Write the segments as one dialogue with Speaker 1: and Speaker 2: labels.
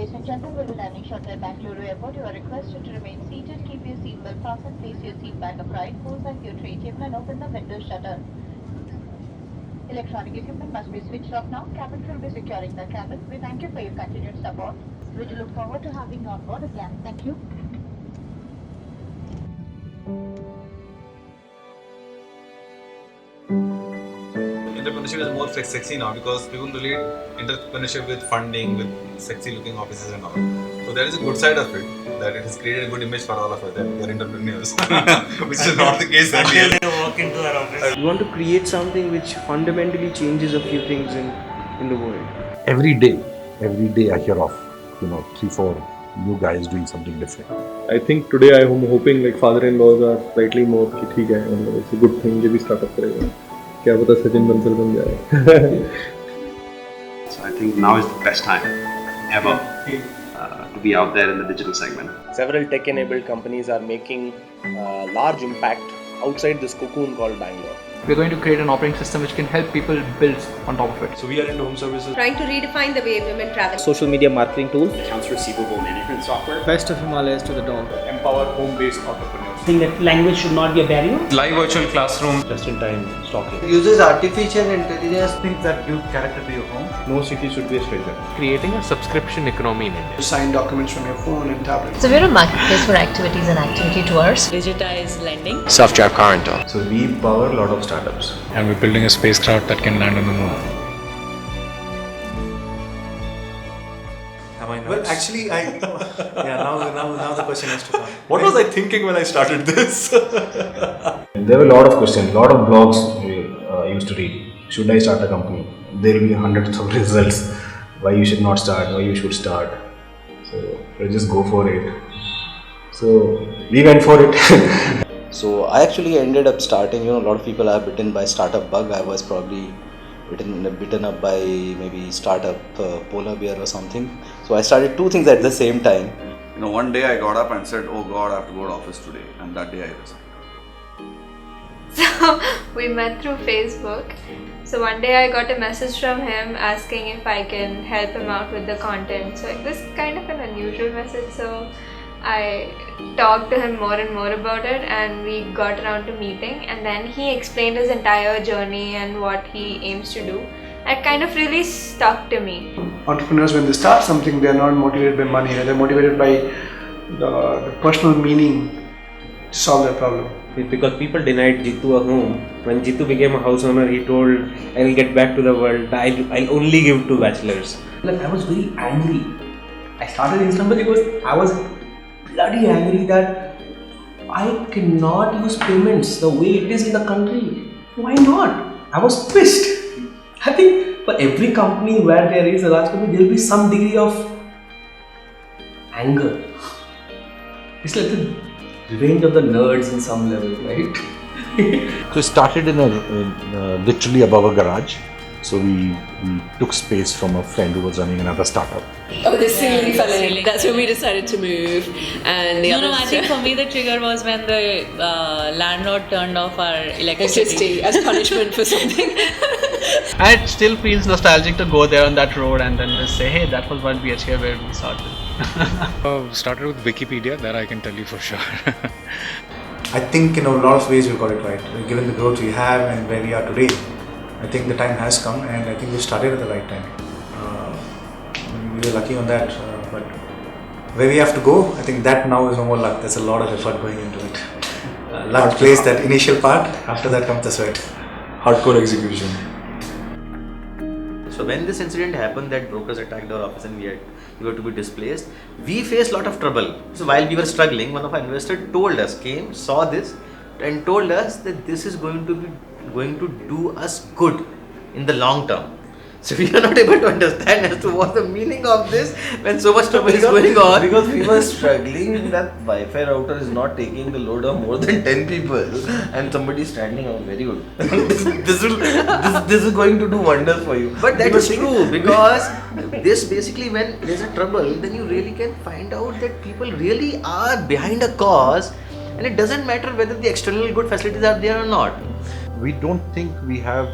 Speaker 1: Ladies and gentlemen, we will landing shortly at Bangalore Airport. You are requested to remain seated, keep your seatbelt fastened, place your seat back upright, pull back your tray table and open the window shutter. Electronic equipment must be switched off now. Cabin crew will be securing the cabin. We thank you for your continued support. We do look forward to having you on board again. Thank you.
Speaker 2: Entrepreneurship is more sexy now because people relate entrepreneurship with funding, with sexy looking offices and all. So there is a good side of it, that it has created a good image for all of us that we are entrepreneurs, which is not the case earlier.
Speaker 3: They walk into our office.
Speaker 4: We want to create something which fundamentally changes a few things in the world.
Speaker 5: Every day I hear of 3-4 new guys doing something different.
Speaker 6: I think today I am hoping like father-in-laws are slightly more कि ठीक है, it's a good thing ये भी startup करेगा. क्या पता सचिन बंसल बन जाए.
Speaker 7: So I think now is the best time ever to be out there in the digital segment.
Speaker 4: Several tech-enabled companies are making large impact outside this cocoon called Bangalore.
Speaker 8: We're going to create an operating system which can help people build on top of it.
Speaker 6: So we are into home services.
Speaker 9: Trying to redefine the way women travel.
Speaker 4: Social media marketing tools.
Speaker 7: Accounts receivable management software.
Speaker 4: Best of Himalayas to the dawn.
Speaker 6: Empower home-based entrepreneurs.
Speaker 3: I think that language should not be a barrier.
Speaker 2: Live virtual classroom.
Speaker 6: Just-in-time stocking.
Speaker 4: Uses artificial intelligence.
Speaker 5: Things that give character to your home.
Speaker 6: No city should be a stranger.
Speaker 8: Creating a subscription economy in India.
Speaker 4: Sign documents from your phone and tablet.
Speaker 10: So we're a marketplace for activities and activity tours.
Speaker 9: Digitize lending.
Speaker 4: Self-drive car rental.
Speaker 5: So we power a lot of startups.
Speaker 2: And we're building a spacecraft that can land on the moon.
Speaker 6: Am I
Speaker 5: Well, actually, now the question has to come.
Speaker 2: What was I thinking when I started this?
Speaker 5: There were a lot of questions, a lot of blogs I used to read. Should I start a company? There will be hundreds of results. Why you should not start, why you should start. So just go for it. So we went for it.
Speaker 11: So I actually ended up starting, a lot of people are bitten by startup bug. I was probably bitten up by maybe startup polar bear or something. So I started two things at the same time.
Speaker 7: One day I got up and said, oh God, I have to go to office today. And that day I resigned.
Speaker 9: So we met through Facebook. So one day I got a message from him asking if I can help him out with the content. So it was kind of an unusual message. So I talked to him more and more about it, and we got around to meeting, and then he explained his entire journey and what he aims to do. It kind of really stuck to me.
Speaker 4: Entrepreneurs, when they start something, they are not motivated by money. They're motivated by the personal meaning to solve their problem.
Speaker 3: Because people denied Jitu a home. When Jitu became a house owner, he told, I will get back to the world. I'll only give to bachelors.
Speaker 4: Like, I was very angry. I started Instamojo because I was bloody angry that I cannot use payments the way it is in the country. Why not? I was pissed. I think for every company where there is a large company, there will be some degree of anger. It's like the revenge of the nerds in some level, right?
Speaker 5: So it started in literally above a garage. So we took space from a friend who was running another startup.
Speaker 9: Oh, the ceiling fell in. That's when we decided to move. And the
Speaker 10: I think for me the trigger was when the landlord turned off our electricity
Speaker 9: as punishment for something.
Speaker 8: And it still feels nostalgic to go there on that road and then just say, hey, that was 1 BHK where we started.
Speaker 2: Started with Wikipedia, that I can tell you for sure.
Speaker 12: I think in a lot of ways we've got it right. Given the growth we have and where we are today, I think the time has come, and I think we started at the right time. We were lucky on that, but where we have to go, I think that now is no more luck. There's a lot of effort going into it. Luck plays that initial part, after that comes the sweat.
Speaker 6: Hardcore execution.
Speaker 11: So when this incident happened that brokers attacked our office and we were to be displaced, we faced a lot of trouble. So while we were struggling, one of our investors told us, saw this and told us that this is going to do us good in the long term. So we are not able to understand as to what the meaning of this when so much trouble is going on.
Speaker 4: Because we were struggling that Wi-Fi router is not taking the load of more than 10 people and somebody standing out. Very good. this is going to do wonders for you.
Speaker 11: But that is true, because this basically, when there's a trouble, then you really can find out that people really are behind a cause, and it doesn't matter whether the external good facilities are there or not.
Speaker 5: We don't think we have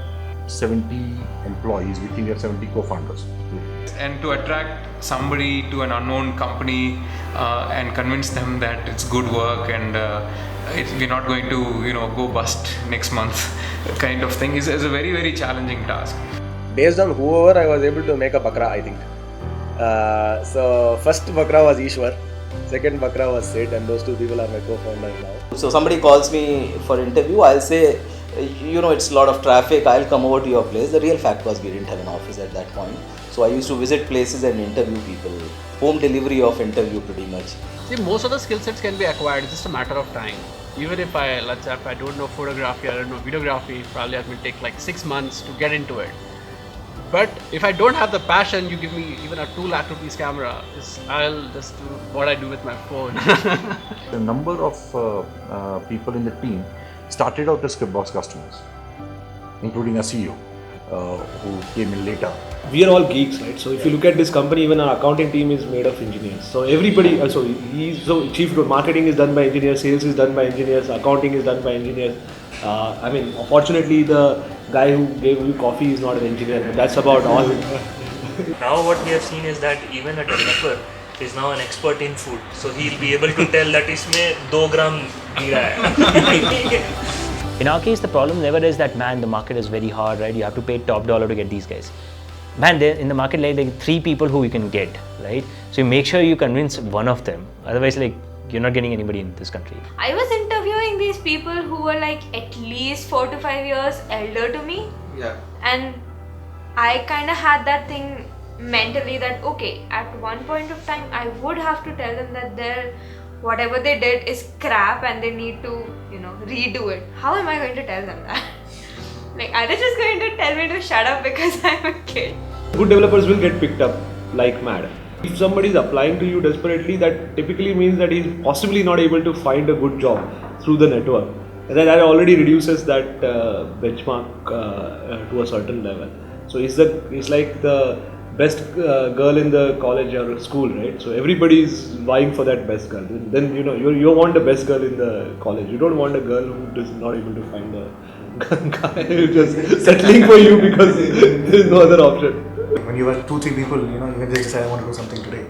Speaker 5: 70 employees, we think we have 70 co-founders.
Speaker 13: and to attract somebody to an unknown company and convince them that it's good work and we're not going to go bust next month kind of thing is a very, very challenging task.
Speaker 4: Based on whoever I was able to make a bakra, I think. So first bakra was Ishwar, second bakra was Sid, and those two people are my co-founders now.
Speaker 14: So somebody calls me for interview, I'll say, it's a lot of traffic, I'll come over to your place. The real fact was we didn't have an office at that point. So I used to visit places and interview people. Home delivery of interview pretty much.
Speaker 8: See, most of the skill sets can be acquired, it's just a matter of time. Even if I don't know photography, I don't know videography, probably it will take like 6 months to get into it. But if I don't have the passion, you give me even a 2 lakh rupees camera, I'll just do what I do with my phone.
Speaker 15: The number of people in the team started out as Scriptbox customers, including a CEO who came in later.
Speaker 4: We are all geeks, right? So if you look at this company, even our accounting team is made of engineers. So everybody, chief marketing is done by engineers, sales is done by engineers, accounting is done by engineers. Unfortunately, the guy who gave you coffee is not an engineer, but that's about all.
Speaker 16: Now what we have seen is that even a developer is now an expert in food. So he'll be able to tell that isme 2 gram gira hai.
Speaker 17: In our case, the problem never is that, man, the market is very hard, right? You have to pay top dollar to get these guys. Man, in the market, like 3 people who you can get, right? So you make sure you convince one of them. Otherwise, you're not getting anybody in this country.
Speaker 9: I was interviewing these people who were at least 4 to 5 years elder to me.
Speaker 2: Yeah.
Speaker 9: And I kind of had that thing mentally that, okay, at one point of time, I would have to tell them that whatever they did is crap and they need to, redo it. How am I going to tell them that? Are they just going to tell me to shut up because I'm a kid?
Speaker 4: Good developers will get picked up like mad. If somebody is applying to you desperately, that typically means that he's possibly not able to find a good job through the network. And that already reduces that benchmark to a certain level. So it's like the best girl in the college or school, right? So everybody is vying for that best girl. Then you want the best girl in the college. You don't want a girl who is not able to find a guy who's just settling for you because there is no other option.
Speaker 12: When you are 2-3 people, you can just decide I want to do something today.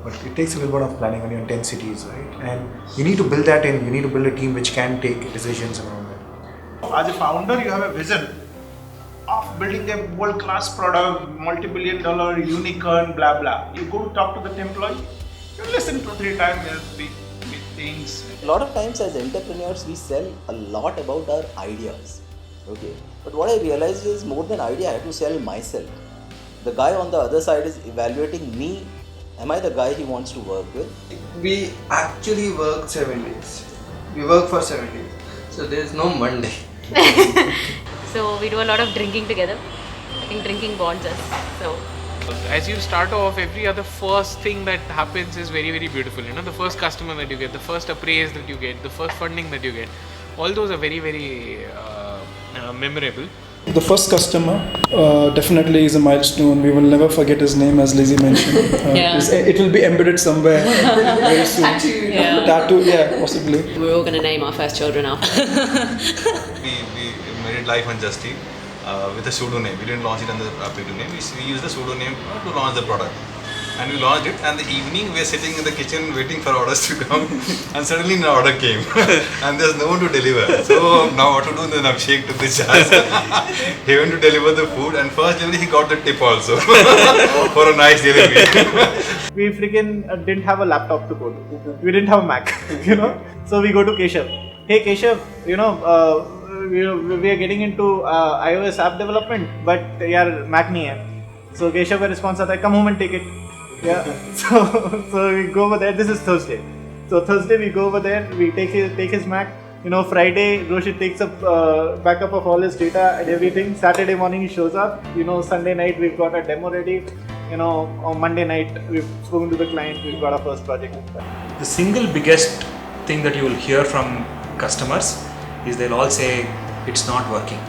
Speaker 12: But it takes a little bit of planning when you're in 10 cities, right? And you need to build that in. You need to build a team which can take decisions around that.
Speaker 18: As a founder, you have a vision of building a world-class product, multi-billion-dollar unicorn, blah blah. You go to talk to the employee, you listen 2-3 times, big things.
Speaker 14: A lot of times as entrepreneurs, we sell a lot about our ideas. Okay, but what I realized is more than idea, I have to sell myself. The guy on the other side is evaluating me. Am I the guy he wants to work with?
Speaker 19: We actually work 7 days. We work for 7 days. So there is no Monday.
Speaker 10: So we do a lot of drinking together. I think drinking bonds us. So
Speaker 13: as you start off, every other first thing that happens is very, very beautiful. The first customer that you get, the first appraise that you get, the first funding that you get, all those are very, very memorable.
Speaker 20: The first customer definitely is a milestone. We will never forget his name, as Lizzie mentioned. It will be embedded somewhere very soon. Tattoo, possibly.
Speaker 10: we're all going to name our first children after.
Speaker 2: We made it live on Just Eat with a pseudonym. We didn't launch it under the paid name. We used the pseudonym to launch the product. And we launched it, and the evening we are sitting in the kitchen waiting for orders to come, and suddenly an order came, and there's no one to deliver. So now what to do? Then Abhishek took the charge. He went to deliver the food, and first delivery he got the tip also for a nice delivery.
Speaker 18: We freaking didn't have a laptop to go to. We didn't have a Mac, So we go to Keshav. Hey Keshav, we are getting into iOS app development, but Mac nahi hai. So Keshav ka response aata hai, come home and take it. So we go over there. This is Thursday. So Thursday we go over there. We take his Mac. Friday Roshit takes up backup of all his data and everything. Saturday morning he shows up. Sunday night we've got a demo ready. On Monday night we've spoken to the client. We've got our first project.
Speaker 21: The single biggest thing that you will hear from customers is they'll all say it's not working,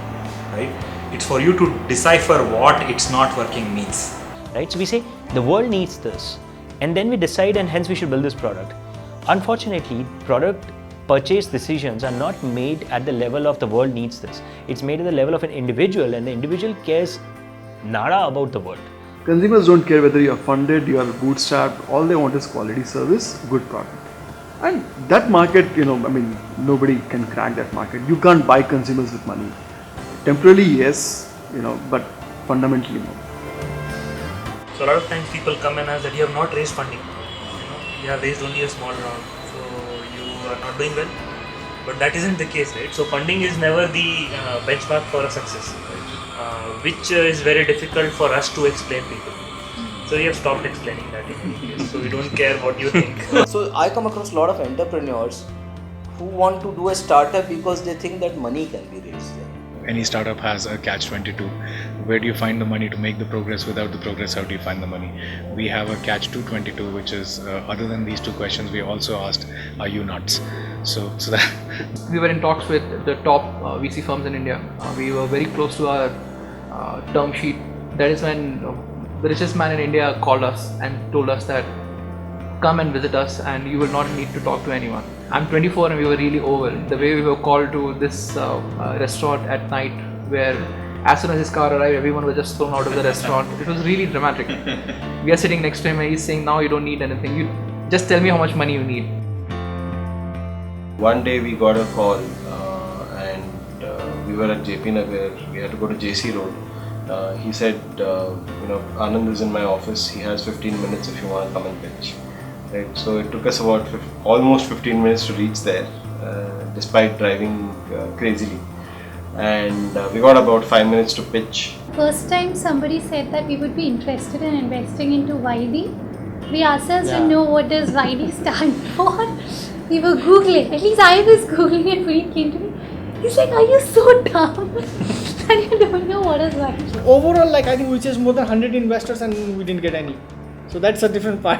Speaker 21: right? It's for you to decipher what it's not working means.
Speaker 17: Right? So we say the world needs this, and then we decide, and hence we should build this product. Unfortunately, product purchase decisions are not made at the level of the world needs this. It's made at the level of an individual, and the individual cares nada about the world.
Speaker 6: Consumers don't care whether you're funded, you're bootstrapped, all they want is quality service, good product. And that market, nobody can crack that market. You can't buy consumers with money. Temporarily, yes, but fundamentally, no.
Speaker 16: So a lot of times people come and ask that you have not raised funding. You have raised only a small round, so you are not doing well. But that isn't the case, right? So funding is never the benchmark for a success, which is very difficult for us to explain people. So we have stopped explaining that in any case. So we don't care what you think.
Speaker 14: So I come across a lot of entrepreneurs who want to do a startup because they think that money can be raised.
Speaker 5: Any startup has a catch-22. Where do you find the money to make the progress? Without the progress, how do you find the money? We have a catch-222, which is other than these two questions, we also asked, are you nuts? So that
Speaker 1: we were in talks with the top VC firms in India. We were very close to our term sheet. That is when the richest man in India called us and told us that come and visit us and you will not need to talk to anyone. I'm 24 and we were really overwhelmed. The way we were called to this restaurant at night where as soon as his car arrived, everyone was just thrown out of the restaurant. It was really dramatic. We are sitting next to him and he's saying, now you don't need anything. You just tell me how much money you need.
Speaker 22: One day we got a call and we were at JP Nagar. We had to go to JC Road. He said, Anand is in my office. He has 15 minutes if you want to come and pitch. Right. So it took us about almost 15 minutes to reach there, despite driving crazily. And we got about 5 minutes to pitch.
Speaker 23: First time somebody said that we would be interested in investing into YD, we ourselves didn't know what does YD stand for. We were Googling, at least I was Googling it when he came to me. He's like, are you so dumb? And you don't know what is YD.
Speaker 18: Overall, I think we chased more than 100 investors and we didn't get any. So that's a different part.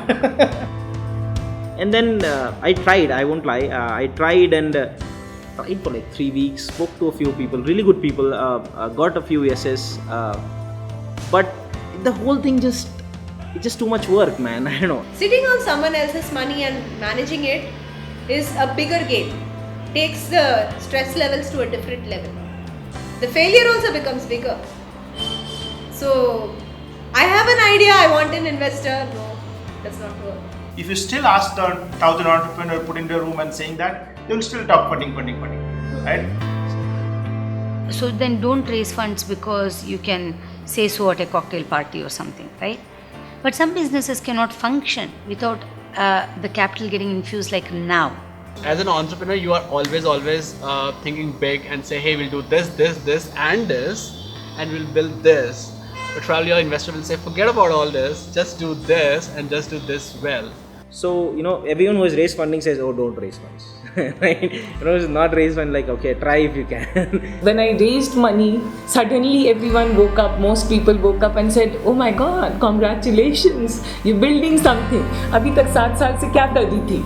Speaker 24: And then I tried, I won't lie, I tried and tried for like 3 weeks, spoke to a few people, really good people, got a few yeses, but the whole thing it's just too much work, man. I don't know.
Speaker 25: Sitting on someone else's money and managing it is a bigger game. Takes the stress levels to a different level. The failure also becomes bigger. So I have an idea, I want an investor. No, does not work.
Speaker 26: If you still ask the 1,000 entrepreneur put in the room and saying that, they will still talk funding, right?
Speaker 27: So then don't raise funds because you can say so at a cocktail party or something, right? But some businesses cannot function without the capital getting infused like now.
Speaker 8: As an entrepreneur, you are always thinking big and say, hey, we'll do this and we'll build this. But probably your investor will say, forget about all this, just do this and just do this well.
Speaker 24: So, everyone who has raised funding says, oh, don't raise funds. Right? It's not raise fund, like, okay, try if you can.
Speaker 10: When I raised money, suddenly everyone woke up, most people woke up and said, oh my God, congratulations, you're building something. Abhi tak 7 saal se kya kar rahi thi?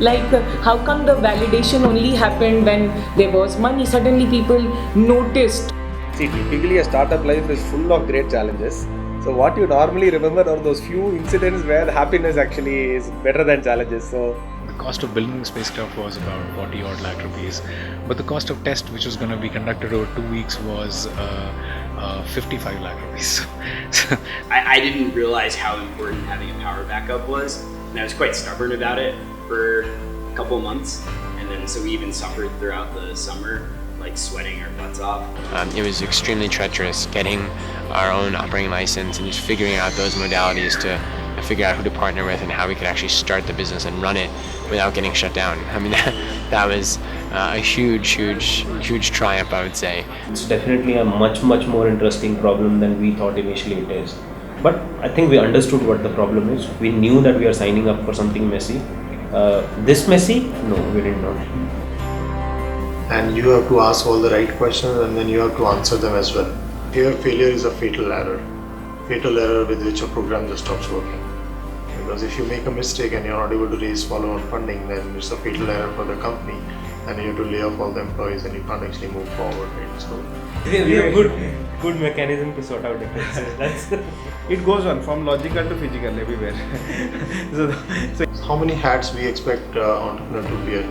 Speaker 10: Like, how come the validation only happened when there was money? Suddenly people noticed.
Speaker 4: See, typically a startup life is full of great challenges. So what you normally remember are those few incidents where happiness actually is better than challenges. So
Speaker 5: the cost of building the spacecraft was about 40 odd lakh rupees, but the cost of test, which was going to be conducted over 2 weeks, was 55 lakh rupees.
Speaker 28: I didn't realize how important having a power backup was, and I was quite stubborn about it for a couple of months, and then so we even suffered throughout the summer, like sweating our butts off.
Speaker 29: It was extremely treacherous getting our own operating license and just figuring out those modalities to figure out who to partner with and how we could actually start the business and run it without getting shut down. I mean, that was a huge triumph, I would say.
Speaker 3: It's definitely a much more interesting problem than we thought initially it is. But I think we understood what the problem is. We knew that we are signing up for something messy. This messy? No, we did not.
Speaker 30: And you have to ask all the right questions and then you have to answer them as well. Here, failure is a fatal error with which a program just stops working. Because if you make a mistake and you're not able to raise follow-on funding, then it's a fatal error for the company and you have to lay off all the employees and you can't actually move forward. Right? So
Speaker 3: we have good mechanism to sort out differences.
Speaker 26: It goes on from logical to physical everywhere.
Speaker 30: so how many hats we expect entrepreneur to wear?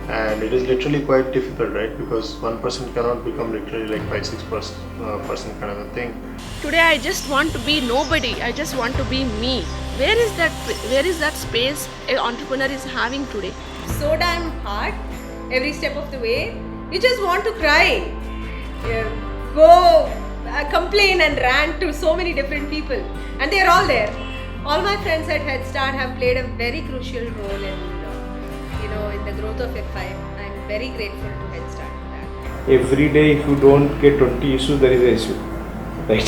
Speaker 30: and it is literally quite difficult, right? Because one person cannot become literally like 5-6% kind of a thing.
Speaker 2: Today I just want to be nobody. I just want to be me. Where is that space an entrepreneur is having today?
Speaker 25: So damn hard every step of the way. You just want to cry. Go complain and rant to so many different people, and they are all there. All my friends at Head Start have played a very crucial role in the growth of F5. I'm very grateful to Head Start for that.
Speaker 7: Every day, if you don't get 20 issues, there is an issue, right?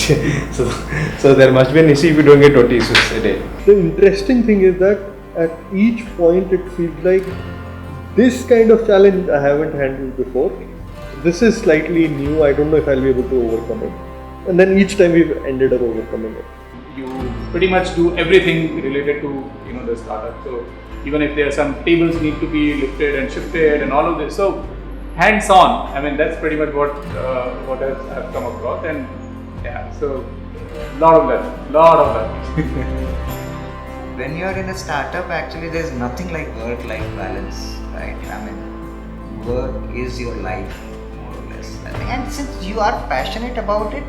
Speaker 7: so there must be an issue if you don't get 20 issues a day.
Speaker 6: The interesting thing is that at each point it feels like this kind of challenge I haven't handled before. This is slightly new. I don't know if I'll be able to overcome it. And then each time we've ended up overcoming it.
Speaker 9: You pretty much do everything related to the startup. So even if there are some tables need to be lifted and shifted and all of this, so hands-on. I mean that's pretty much what I've come across, and yeah, so lot of that.
Speaker 11: When you are in a startup, actually there's nothing like work-life balance, right? I mean, work is your life, more or less. And since you are passionate about it,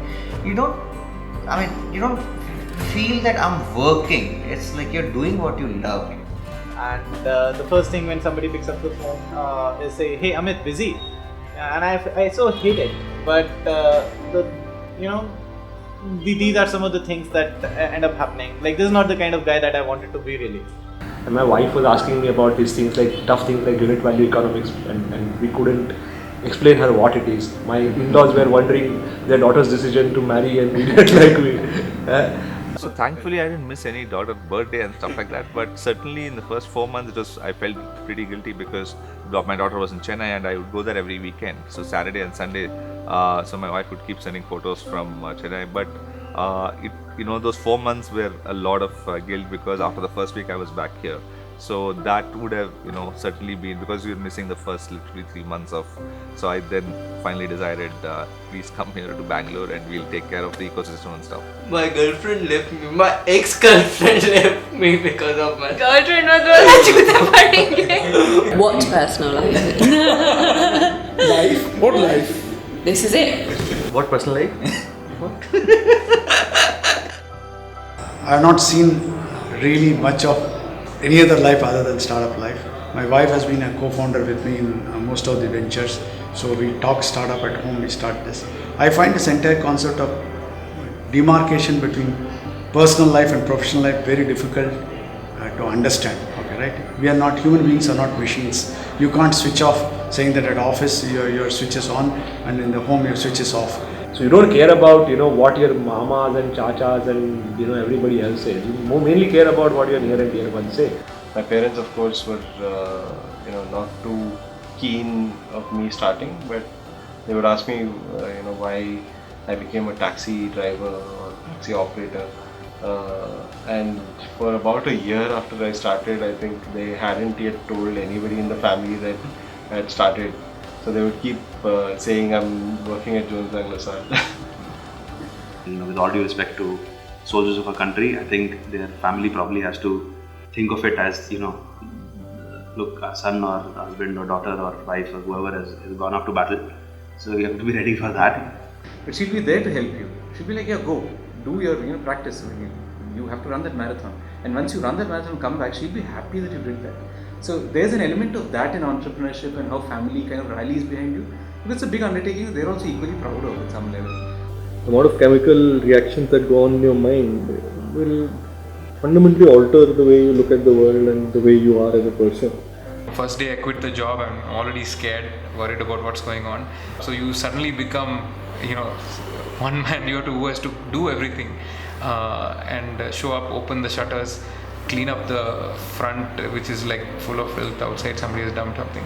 Speaker 11: you don't feel that I'm working. It's like you're doing what you love.
Speaker 18: And the first thing when somebody picks up the phone is say, "Hey, Amit, busy," and I so hate it. But these are some of the things that end up happening. Like, this is not the kind of guy that I wanted to be, really.
Speaker 7: And my wife was asking me about these things, like tough things like unit value economics, and we couldn't explain her what it is. My in-laws were wondering their daughter's decision to marry and we didn't like me.
Speaker 12: So thankfully I didn't miss any daughter birthday and stuff like that, but certainly in the first 4 months I felt pretty guilty because my daughter was in Chennai and I would go there every weekend, so Saturday and Sunday, so my wife would keep sending photos from Chennai, but those 4 months were a lot of guilt because after the first week I was back here. So that would have, certainly been, because we were missing the first literally 3 months of, so I then finally decided, please come here to Bangalore and we'll take care of the ecosystem and stuff.
Speaker 13: My girlfriend left me, my ex-girlfriend left me because of my
Speaker 2: Girlfriend was
Speaker 10: What personal life?
Speaker 6: Life? What life?
Speaker 10: This is it.
Speaker 12: What personal life?
Speaker 15: I have not seen really much of any other life other than startup life. My wife has been a co-founder with me in most of the ventures. So we talk startup at home, we start this. I find this entire concept of demarcation between personal life and professional life very difficult to understand. Okay, right? We are not, human beings are not machines. You can't switch off saying that at office your switch is on and in the home your switch is off.
Speaker 7: So you don't care about what your mamas and chachas and everybody else says. You mainly care about what your near and dear ones say.
Speaker 22: My parents, of course, were not too keen of me starting, but they would ask me why I became a taxi driver or taxi operator. And for about a year after I started, I think they hadn't yet told anybody in the family that I had started. So they would keep saying I'm working at Jones Lang LaSalle.
Speaker 19: With all due respect to soldiers of a country, I think their family probably has to think of it as, look, our son or husband or daughter or wife or whoever has gone off to battle. So you have to be ready for that.
Speaker 20: But she'll be there to help you. She'll be like, yeah, go, do your practice. You have to run that marathon. And once you run that marathon, come back, she'll be happy that you did that. So there's an element of that in entrepreneurship and how family kind of rallies behind you. Because it's a big undertaking, they're also equally proud of at some level.
Speaker 6: The amount of chemical reactions that go on in your mind will fundamentally alter the way you look at the world and the way you are as a person.
Speaker 21: First day I quit the job, I'm already scared, worried about what's going on. So you suddenly become, one man who has to do everything and show up, open the shutters, clean up the front which is like full of filth outside, somebody has dumped something,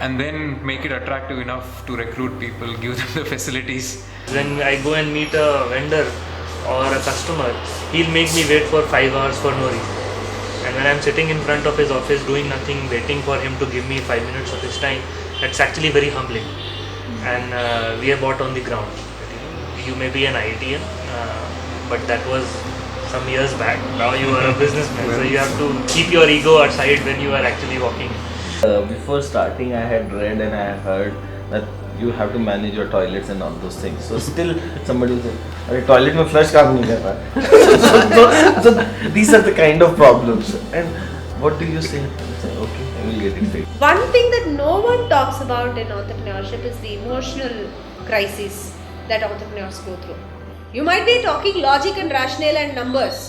Speaker 21: and then make it attractive enough to recruit people, give them the facilities.
Speaker 16: When I go and meet a vendor or a customer, he'll make me wait for 5 hours for no reason. And when I'm sitting in front of his office doing nothing, waiting for him to give me 5 minutes of his time, that's actually very humbling. And we are bought on the ground. You may be an IITian, but that was some years back. Now you are a businessman, so you have to keep your ego aside when you are actually walking.
Speaker 1: Before starting, I had read and I had heard that you have to manage your toilets and all those things. So still somebody will say, "Arey, toilet mein flush kaam nahi kar raha." So these are the kind of problems. And what do you say? Say, okay, I will get it fixed.
Speaker 25: One thing that no one talks about in entrepreneurship is the emotional crisis that entrepreneurs go through. You might be talking logic and rationale and numbers.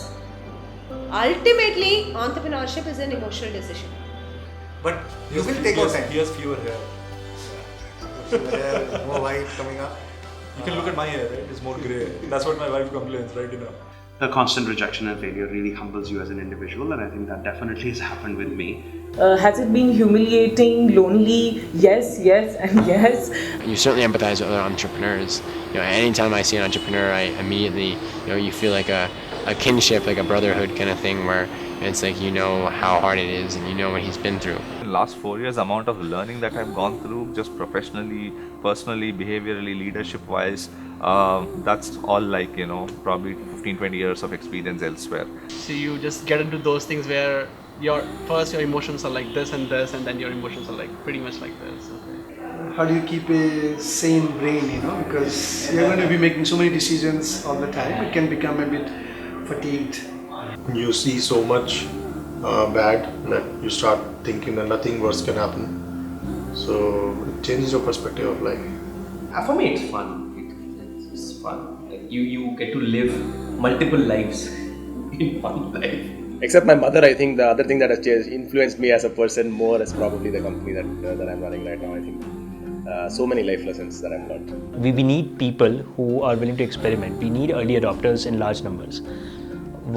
Speaker 25: Ultimately, entrepreneurship is an emotional decision.
Speaker 4: But
Speaker 25: You will take your time.
Speaker 4: He has fewer hair.
Speaker 30: Fewer hair, more white coming up.
Speaker 4: You can look at my hair, right? It's more grey. That's what my wife complains, right? You know.
Speaker 19: The constant rejection and failure really humbles you as an individual, and I think that definitely has happened with me.
Speaker 10: Has it been humiliating, lonely? Yes, yes, and yes.
Speaker 29: You certainly empathize with other entrepreneurs. Anytime I see an entrepreneur, I immediately, you feel like a kinship, like a brotherhood kind of thing, where it's like you know how hard it is and you know what he's been through.
Speaker 12: In the last 4 years, amount of learning that I've gone through, just professionally, personally, behaviorally, leadership-wise, that's all like, probably 15-20 years of experience elsewhere.
Speaker 5: So you just get into those things where your emotions are like this, and then your emotions are like pretty much like this. Okay.
Speaker 8: How do you keep a sane brain, because you're going to be making so many decisions all the time, it can become a bit fatigued.
Speaker 30: You see so much bad that you start thinking that nothing worse can happen. So it changes your perspective of life.
Speaker 14: For me, it's fun. It's fun. Like you get to live multiple lives in one life.
Speaker 4: Except my mother, I think the other thing that has influenced me as a person more is probably the company that I'm running right now. I think so many life lessons that I've learned.
Speaker 17: We need people who are willing to experiment. We need early adopters in large numbers.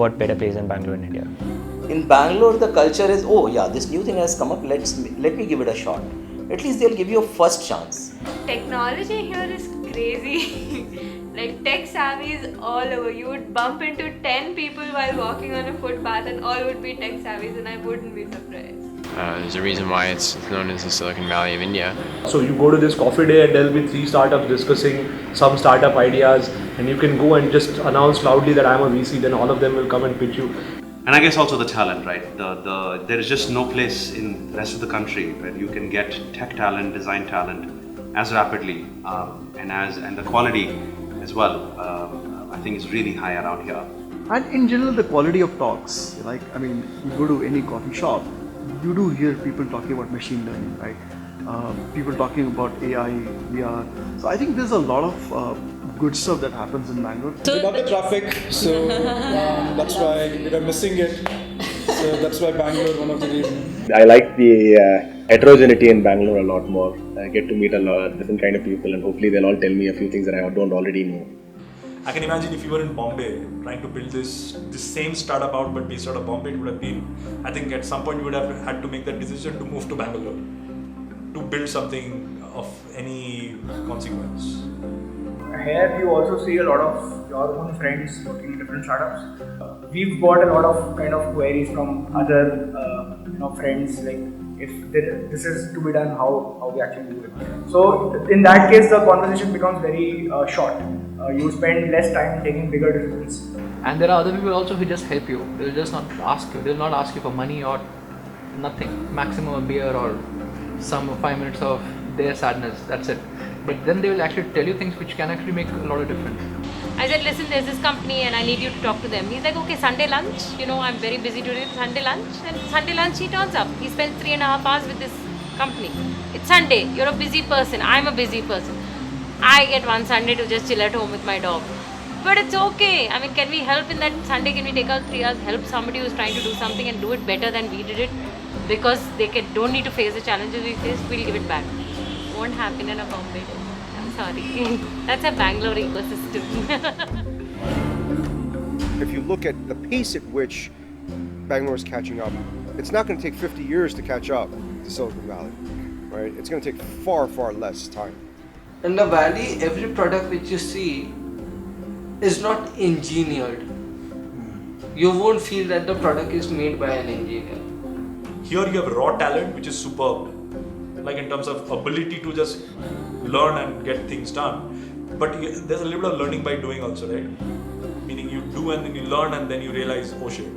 Speaker 17: What better place than Bangalore in India?
Speaker 23: In Bangalore, the culture is, oh yeah, this new thing has come up, let me give it a shot. At least they'll give you a first chance.
Speaker 24: Technology here is crazy. Like tech savvy is all over. You would bump into 10 people while walking on a footpath and all would be tech savvies, and I wouldn't be surprised.
Speaker 29: There's a reason why it's known as the Silicon Valley of India.
Speaker 7: So you go to this coffee day and there'll be 3 startups discussing some startup ideas, and you can go and just announce loudly that I'm a VC, then all of them will come and pitch you.
Speaker 19: And I guess also the talent, right? There is just no place in the rest of the country where you can get tech talent, design talent as rapidly and the quality as well. I think is really high around here.
Speaker 6: And in general, the quality of talks, you go to any coffee shop, you do hear people talking about machine learning, right? People talking about AI, VR. So I think there's a lot of good stuff that happens in Bangalore.
Speaker 4: We got the traffic, so that's why we are missing it. So that's why Bangalore, one of the reasons. I like the heterogeneity in Bangalore a lot more. I get to meet a lot of different kind of people, and hopefully they'll all tell me a few things that I don't already know. I can imagine if you were in Bombay trying to build this same startup out but based out of Bombay, it would have been, I think at some point you would have had to make that decision to move to Bangalore to build something of any consequence.
Speaker 27: Here you also see a lot of your own friends working in different startups. We've got a lot of kind of queries from other friends, like if this is to be done, how we actually do it. So in that case, the conversation becomes very short. You spend less time taking bigger decisions.
Speaker 28: And there are other people also who just help you. They'll just not ask you. They'll not ask you for money or nothing. Maximum a beer or some 5 minutes of their sadness. That's it. But then they will actually tell you things which can actually make a lot of difference.
Speaker 24: I said, listen, there's this company and I need you to talk to them. He's like, okay, Sunday lunch. I'm very busy today. Sunday lunch. And Sunday lunch he turns up. He spends 3.5 hours with this company. It's Sunday. You're a busy person. I'm a busy person. I get one Sunday to just chill at home with my dog. But it's okay. Can we help in that Sunday? Can we take out 3 hours, help somebody who's trying to do something and do it better than we did it? Because they don't need to face the challenges we faced, we'll give it back. Won't happen in a Bombay. I'm sorry. That's a Bangalore ecosystem.
Speaker 31: If you look at the pace at which Bangalore is catching up, it's not going to take 50 years to catch up to Silicon Valley, right? It's going to take far, far less time.
Speaker 13: In the valley, every product which you see is not engineered. You won't feel that the product is made by an engineer.
Speaker 4: Here you have raw talent, which is superb, like in terms of ability to just learn and get things done. But there's a little bit of learning by doing also, right? Meaning you do and then you learn and then you realize, oh shit.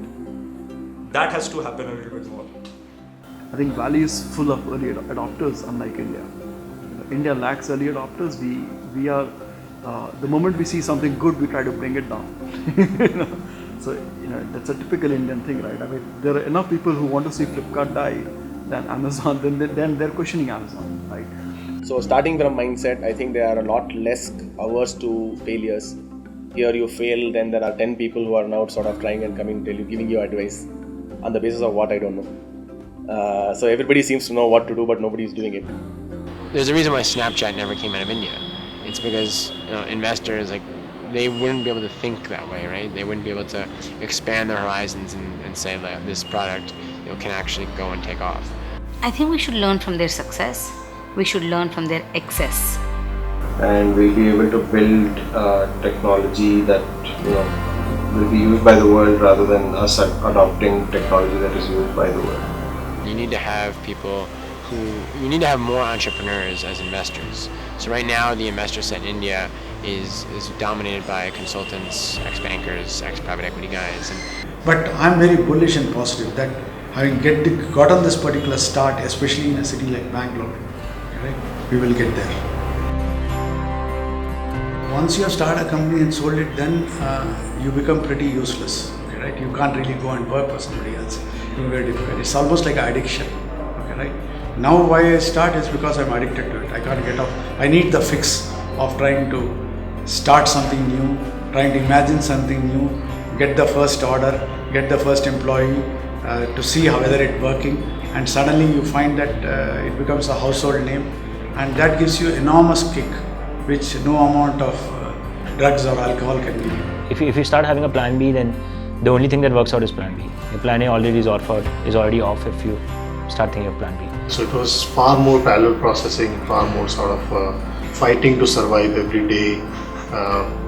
Speaker 4: That has to happen a little bit more.
Speaker 6: I think Valley is full of early adopters, unlike India. India lacks early adopters. We are, the moment we see something good, we try to bring it down. So that's a typical Indian thing, right? I mean, there are enough people who want to see Flipkart die than Amazon. Then they're questioning Amazon, right?
Speaker 4: So starting from mindset, I think they are a lot less averse to failures. Here you fail, then there are 10 people who are now sort of trying and coming, giving you advice on the basis of what I don't know. So everybody seems to know what to do, but nobody is doing it.
Speaker 29: There's a reason why Snapchat never came out of India. It's because investors, like, they wouldn't be able to think that way, right? They wouldn't be able to expand their horizons and say that this product can actually go and take off.
Speaker 2: I think we should learn from their success. We should learn from their excess.
Speaker 1: And we'll be able to build technology that will be used by the world rather than us adopting technology that is used by the world.
Speaker 29: You need to have you need to have more entrepreneurs as investors. So right now the investor set in India is dominated by consultants, ex-bankers, ex-private equity guys.
Speaker 8: But I'm very bullish and positive that having got on this particular start, especially in a city like Bangalore, right, we will get there. Once you have started a company and sold it, then you become pretty useless, okay, right? You can't really go and work for somebody else. It's very difficult. It's almost like addiction, okay, right? Now why I start is because I'm addicted to it. I can't get off. I need the fix of trying to start something new, trying to imagine something new, get the first order, get the first employee, to see whether it's working, and suddenly you find that it becomes a household name, and that gives you enormous kick, which no amount of drugs or alcohol can give you.
Speaker 17: If you start having a plan B, then the only thing that works out is plan B. Your plan A already is already off if you start thinking of plan B.
Speaker 30: So it was far more parallel processing, far more sort of fighting to survive every day,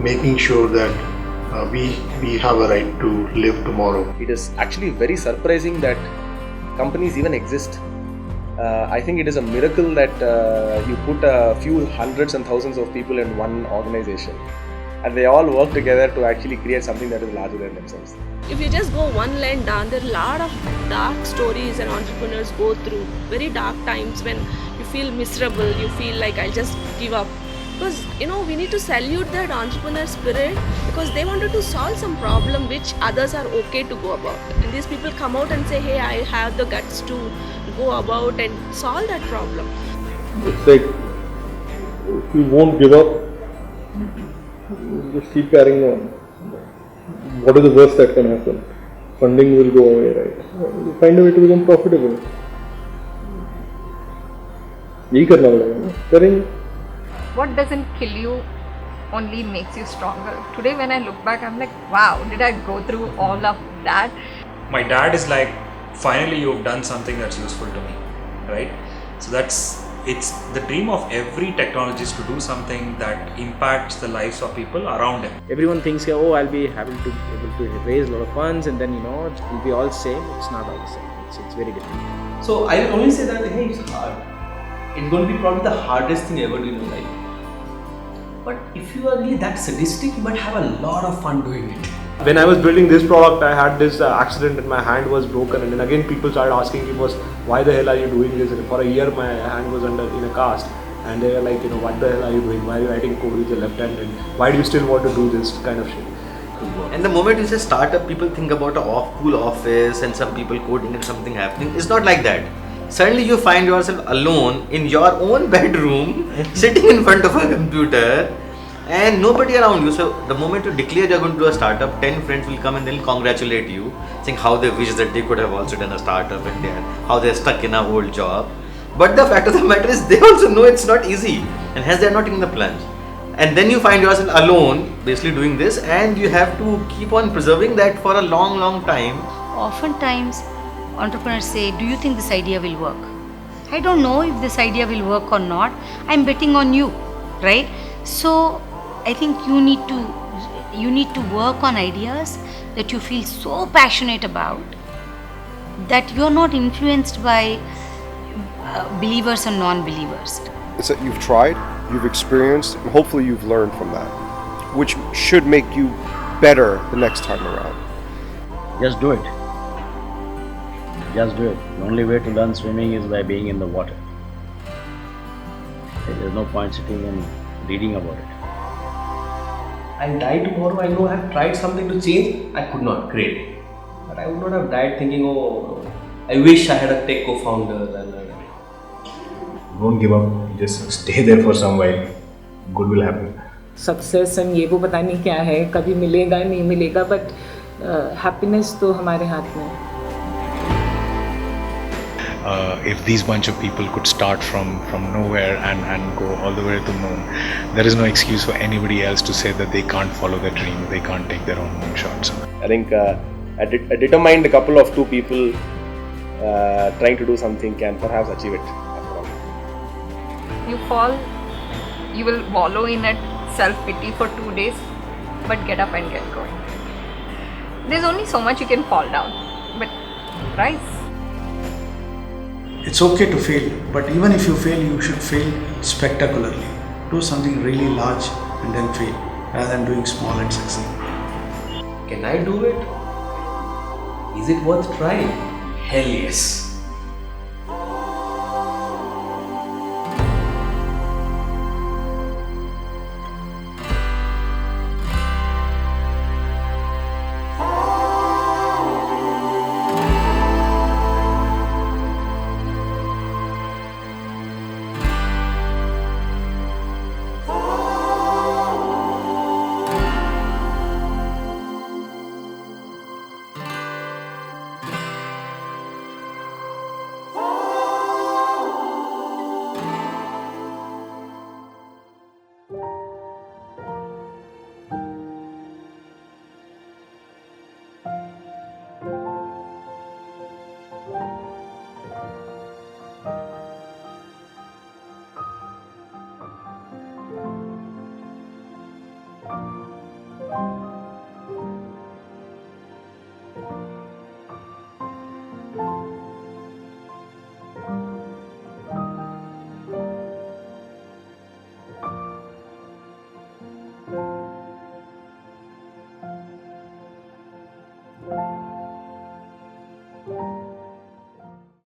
Speaker 30: making sure that we have a right to live tomorrow.
Speaker 4: It is actually very surprising that companies even exist. I think it is a miracle that you put a few hundreds and thousands of people in one organization and they all work together to actually create something that is larger than themselves.
Speaker 3: If you just go one line down, there are a lot of dark stories and entrepreneurs go through very dark times when you feel miserable, you feel like I'll just give up. Because we need to salute that entrepreneur spirit, because they wanted to solve some problem which others are okay to go about. And these people come out and say, hey, I have the guts to go about and solve that problem.
Speaker 31: It's like, if you won't give up, just keep carrying on. What is the worst that can happen? Funding will go away, right? You find a way to become profitable. यही करना पड़ेगा, करेंगे.
Speaker 9: What doesn't kill you only makes you stronger. Today when I look back, I'm like, wow, did I go through all of that?
Speaker 11: My dad is like, finally you've done something that's useful to me, right? So it's the dream of every technologist to do something that impacts the lives of people around him.
Speaker 15: Everyone thinks, oh, I'll be able to raise a lot of funds and then it'll be all same. It's not all the same. It's very different.
Speaker 1: So I will only say that, hey, it's hard. It's going to be probably the hardest thing ever to do in your life. But if you are really that sadistic, you might have a lot of fun doing it.
Speaker 7: When I was building this product, I had this accident and my hand was broken, and then again people started asking me, why the hell are you doing this? And for a year my hand was in a cast, and they were like, what the hell are you doing? Why are you writing code with your left hand? And why do you still want to do this kind of shit?
Speaker 23: And the moment you say startup, people think about a cool office and some people coding and something happening. It's not like that. Suddenly you find yourself alone in your own bedroom, sitting in front of a computer, and nobody around you. So the moment you declare you're going to do a startup, 10 friends will come and they'll congratulate you, saying how they wish that they could have also done a startup and how they're stuck in a old job. But the fact of the matter is they also know it's not easy, and hence they're not taking the plunge. And then you find yourself alone basically doing this, and you have to keep on preserving that for a long time.
Speaker 2: Oftentimes entrepreneurs say, do you think this idea will work? I don't know if this idea will work or not. I'm betting on you, right? So I think you need to work on ideas that you feel so passionate about that you're not influenced by believers and non-believers.
Speaker 31: It's that you've tried, you've experienced, and hopefully you've learned from that, which should make you better the next time around.
Speaker 16: Just do it.
Speaker 5: just do it. The only way to learn swimming is by being in the water. There's no point sitting and reading about it.
Speaker 10: I'll die tomorrow. I know I've tried something to change. I could not. Great. But I would not have died thinking, oh, I wish I had a tech co-founder.
Speaker 12: Don't give up. Just stay there for some while. Good will happen.
Speaker 14: Success and ये वो पता नहीं क्या है, कभी मिलेगा नहीं मिलेगा, बट हैप्पीनेस तो हमारे हाथ में है.
Speaker 16: If these bunch of people could start from nowhere and go all the way to the moon, there is no excuse for anybody else to say that they can't follow their dream, they can't take their own moonshots.
Speaker 4: I think a determined couple of two people trying to do something can perhaps achieve it.
Speaker 9: You fall, you will wallow in it, self-pity for 2 days, but get up and get going. There's only so much you can fall down, but rise.
Speaker 8: It's okay to fail, but even if you fail, you should fail spectacularly. Do something really large and then fail, rather than doing small and succeed.
Speaker 10: Can I do it? Is it worth trying? Hell yes.